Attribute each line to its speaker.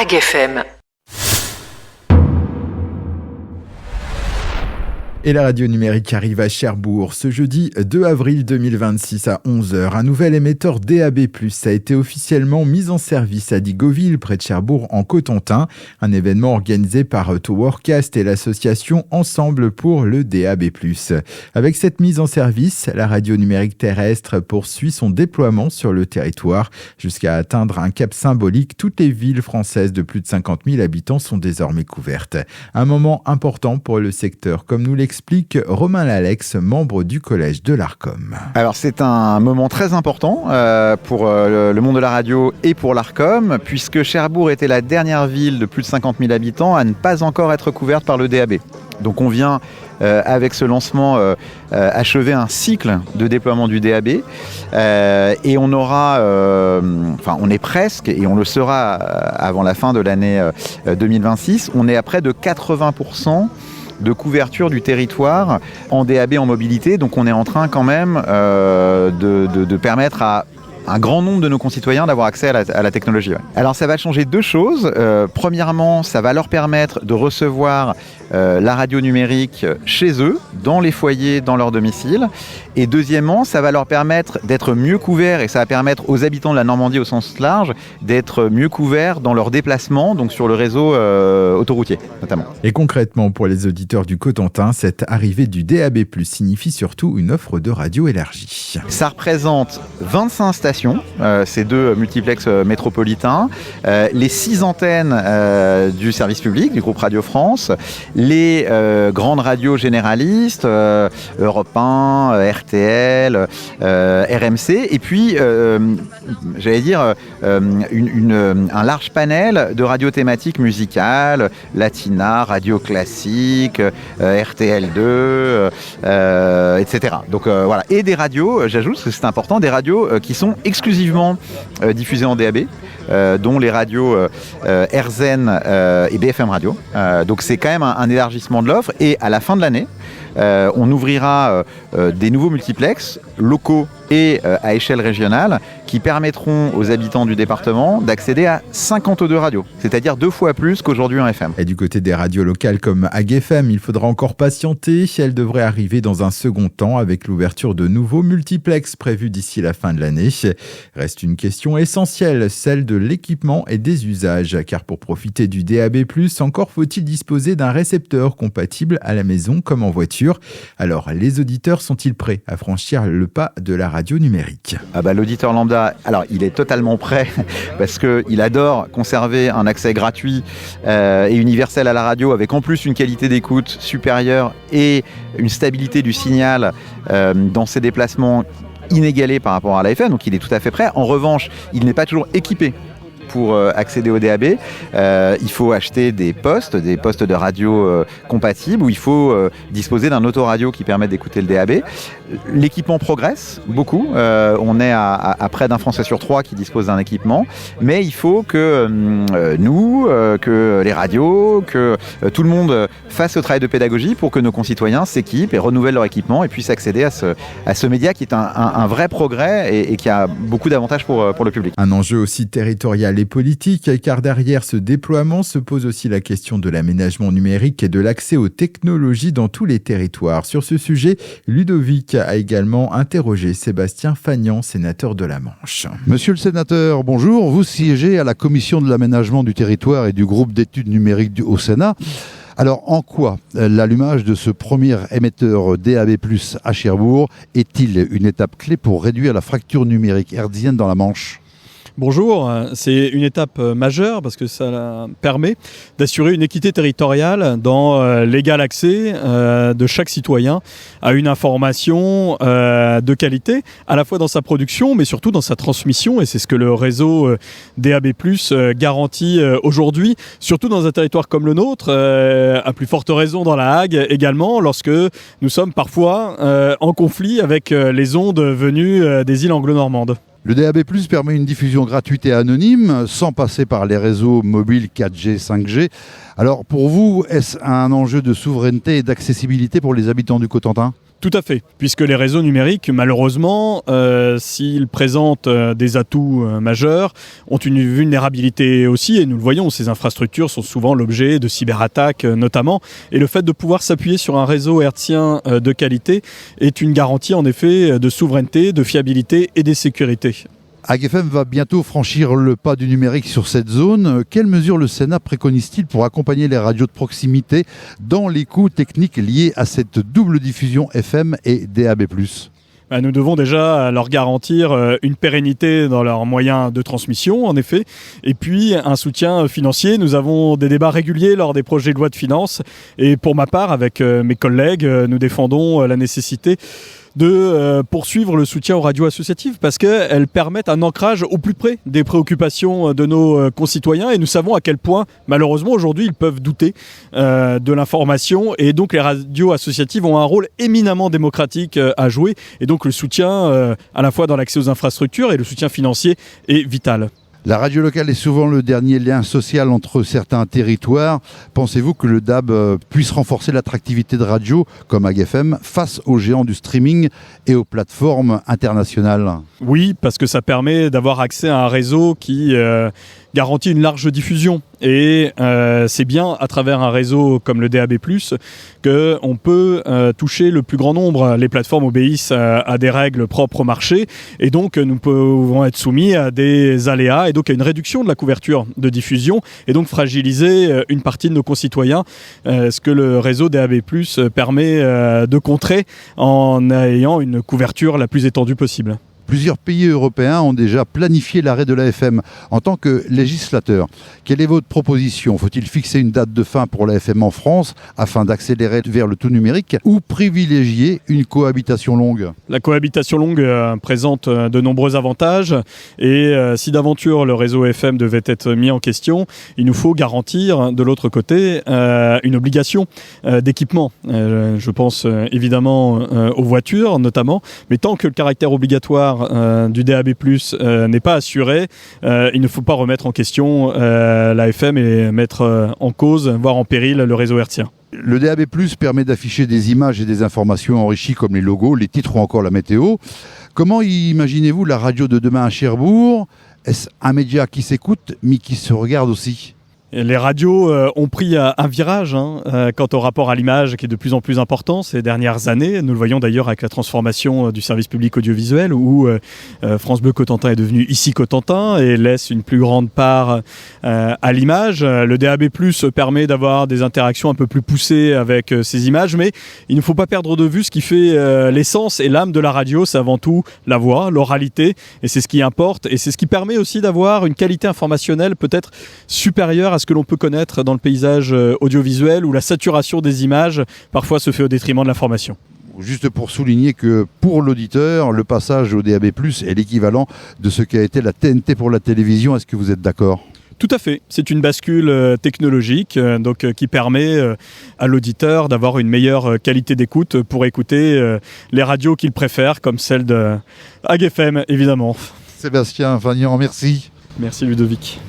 Speaker 1: Hague FM.
Speaker 2: Et la radio numérique arrive à Cherbourg ce jeudi 2 avril 2026 à 11h. Un nouvel émetteur DAB+ a été officiellement mis en service à Digoville, près de Cherbourg, en Cotentin. Un événement organisé par Towercast et l'association Ensemble pour le DAB+. Avec cette mise en service, la radio numérique terrestre poursuit son déploiement sur le territoire jusqu'à atteindre un cap symbolique. Toutes les villes françaises de plus de 50 000 habitants sont désormais couvertes. Un moment important pour le secteur, comme nous l'explique Romain Lalex, membre du collège de l'Arcom.
Speaker 3: Alors c'est un moment très important pour le monde de la radio et pour l'Arcom, puisque Cherbourg était la dernière ville de plus de 50 000 habitants à ne pas encore être couverte par le DAB. Donc on vient avec ce lancement achever un cycle de déploiement du DAB et on aura, on est presque et on le sera avant la fin de l'année 2026, on est à près de 80% de couverture du territoire en DAB en mobilité. Donc on est en train quand même de permettre à un grand nombre de nos concitoyens d'avoir accès à la technologie. Ouais. Alors ça va changer deux choses. Premièrement, ça va leur permettre de recevoir la radio numérique chez eux, dans les foyers, dans leur domicile. Et deuxièmement, ça va leur permettre d'être mieux couverts et ça va permettre aux habitants de la Normandie au sens large d'être mieux couverts dans leurs déplacements, donc sur le réseau autoroutier notamment. Et
Speaker 2: concrètement, pour les auditeurs du Cotentin, cette arrivée du DAB+ signifie surtout une offre de radio élargie.
Speaker 3: Ça représente 25 stations, ces deux multiplexes métropolitains, les 6 antennes du service public, du groupe Radio France, les grandes radios généralistes, Europe 1, RTL, RMC, et puis, un large panel de radios thématiques musicales, Latina, Radio Classique, RTL2, etc. Donc voilà, et des radios, j'ajoute, parce que c'est important, des radios qui sont exclusivement diffusées en DAB, dont les radios RZN et BFM Radio. Donc c'est quand même un élargissement de l'offre, et à la fin de l'année, on ouvrira des nouveaux multiplexes locaux et à échelle régionale qui permettront aux habitants du département d'accéder à 52 radios, c'est-à-dire 2 fois plus qu'aujourd'hui en FM.
Speaker 2: Et du côté des radios locales comme Hague FM, il faudra encore patienter. Elles devraient arriver dans un second temps avec l'ouverture de nouveaux multiplexes prévus d'ici la fin de l'année. Reste une question essentielle, celle de l'équipement et des usages, car pour profiter du DAB+, encore faut-il disposer d'un récepteur compatible à la maison comme en voiture. Alors, les auditeurs sont-ils prêts à franchir le pas de la radio numérique?
Speaker 3: L'auditeur lambda, alors il est totalement prêt parce qu'il adore conserver un accès gratuit et universel à la radio avec en plus une qualité d'écoute supérieure et une stabilité du signal dans ses déplacements inégalés par rapport à la FM, donc il est tout à fait prêt. En revanche, il n'est pas toujours équipé pour accéder au DAB. Il faut acheter des postes de radio compatibles, où il faut disposer d'un autoradio qui permet d'écouter le DAB. L'équipement progresse beaucoup. On est à près d'un Français sur 3 qui dispose d'un équipement, mais il faut que nous, que les radios, que tout le monde fasse ce travail de pédagogie pour que nos concitoyens s'équipent et renouvellent leur équipement et puissent accéder à ce média qui est un vrai progrès et qui a beaucoup d'avantages pour le public.
Speaker 2: Un enjeu aussi territorial et politique, car derrière ce déploiement se pose aussi la question de l'aménagement numérique et de l'accès aux technologies dans tous les territoires. Sur ce sujet, Ludovic a également interrogé Sébastien Fagnan, sénateur de la Manche.
Speaker 4: Monsieur le sénateur, bonjour. Vous siégez à la commission de l'aménagement du territoire et du groupe d'études numériques au Sénat. Alors, en quoi l'allumage de ce premier émetteur DAB+ à Cherbourg est-il une étape clé pour réduire la fracture numérique hertzienne dans la Manche ?
Speaker 5: Bonjour, c'est une étape majeure parce que ça permet d'assurer une équité territoriale dans l'égal accès de chaque citoyen à une information de qualité, à la fois dans sa production mais surtout dans sa transmission, et c'est ce que le réseau DAB+ garantit aujourd'hui, surtout dans un territoire comme le nôtre, à plus forte raison dans la Hague également, lorsque nous sommes parfois en conflit avec les ondes venues des îles anglo-normandes.
Speaker 4: Le DAB+ permet une diffusion gratuite et anonyme, sans passer par les réseaux mobiles 4G, 5G. Alors pour vous, est-ce un enjeu de souveraineté et d'accessibilité pour les habitants du Cotentin ?
Speaker 5: Tout à fait, puisque les réseaux numériques, malheureusement, s'ils présentent des atouts majeurs, ont une vulnérabilité aussi, et nous le voyons, ces infrastructures sont souvent l'objet de cyberattaques notamment, et le fait de pouvoir s'appuyer sur un réseau hertzien de qualité est une garantie en effet de souveraineté, de fiabilité et de sécurité.
Speaker 4: AgFM va bientôt franchir le pas du numérique sur cette zone. Quelles mesures le Sénat préconise-t-il pour accompagner les radios de proximité dans les coûts techniques liés à cette double diffusion FM et DAB+?
Speaker 5: Nous devons déjà leur garantir une pérennité dans leurs moyens de transmission, en effet, et puis un soutien financier. Nous avons des débats réguliers lors des projets de loi de finances, et pour ma part, avec mes collègues, nous défendons la nécessité de poursuivre le soutien aux radios associatives parce qu'elles permettent un ancrage au plus près des préoccupations de nos concitoyens et nous savons à quel point malheureusement aujourd'hui ils peuvent douter de l'information et donc les radios associatives ont un rôle éminemment démocratique à jouer et donc le soutien à la fois dans l'accès aux infrastructures et le soutien financier est vital.
Speaker 4: La radio locale est souvent le dernier lien social entre certains territoires. Pensez-vous que le DAB puisse renforcer l'attractivité de radio comme AgFM face aux géants du streaming et aux plateformes internationales ?
Speaker 5: Oui, parce que ça permet d'avoir accès à un réseau qui garantit une large diffusion. Et c'est bien à travers un réseau comme le DAB+, qu'on peut toucher le plus grand nombre. Les plateformes obéissent à des règles propres au marché et donc nous pouvons être soumis à des aléas et donc à une réduction de la couverture de diffusion et donc fragiliser une partie de nos concitoyens, ce que le réseau DAB+ permet de contrer en ayant une couverture la plus étendue possible.
Speaker 4: Plusieurs pays européens ont déjà planifié l'arrêt de la FM. En tant que législateur, quelle est votre proposition ? Faut-il fixer une date de fin pour la FM en France afin d'accélérer vers le tout numérique ou privilégier une cohabitation longue ?
Speaker 5: La cohabitation longue présente de nombreux avantages et si d'aventure le réseau FM devait être mis en question, il nous faut garantir de l'autre côté une obligation d'équipement. Je pense évidemment aux voitures notamment, mais tant que le caractère obligatoire du DAB+, n'est pas assuré, il ne faut pas remettre en question la FM et mettre en cause, voire en péril, le réseau hertzien.
Speaker 4: Le DAB+ permet d'afficher des images et des informations enrichies comme les logos, les titres ou encore la météo. Comment imaginez-vous la radio de demain à Cherbourg ? Est-ce un média qui s'écoute mais qui se regarde aussi ?
Speaker 5: Les radios ont pris un virage quant au rapport à l'image qui est de plus en plus important ces dernières années. Nous le voyons d'ailleurs avec la transformation du service public audiovisuel où France Bleu Cotentin est devenu ici Cotentin et laisse une plus grande part à l'image. Le DAB+ permet d'avoir des interactions un peu plus poussées avec ces images, mais il ne faut pas perdre de vue ce qui fait l'essence et l'âme de la radio, c'est avant tout la voix, l'oralité, et c'est ce qui importe et c'est ce qui permet aussi d'avoir une qualité informationnelle peut-être supérieure à ce que l'on peut connaître dans le paysage audiovisuel où la saturation des images parfois se fait au détriment de l'information.
Speaker 4: Juste pour souligner que pour l'auditeur, le passage au DAB+ est l'équivalent de ce qu'a été la TNT pour la télévision. Est-ce que vous êtes d'accord ?
Speaker 5: Tout à fait. C'est une bascule technologique qui permet à l'auditeur d'avoir une meilleure qualité d'écoute pour écouter les radios qu'il préfère, comme celle de AgFM, évidemment.
Speaker 4: Sébastien Fagnan, merci.
Speaker 5: Merci Ludovic.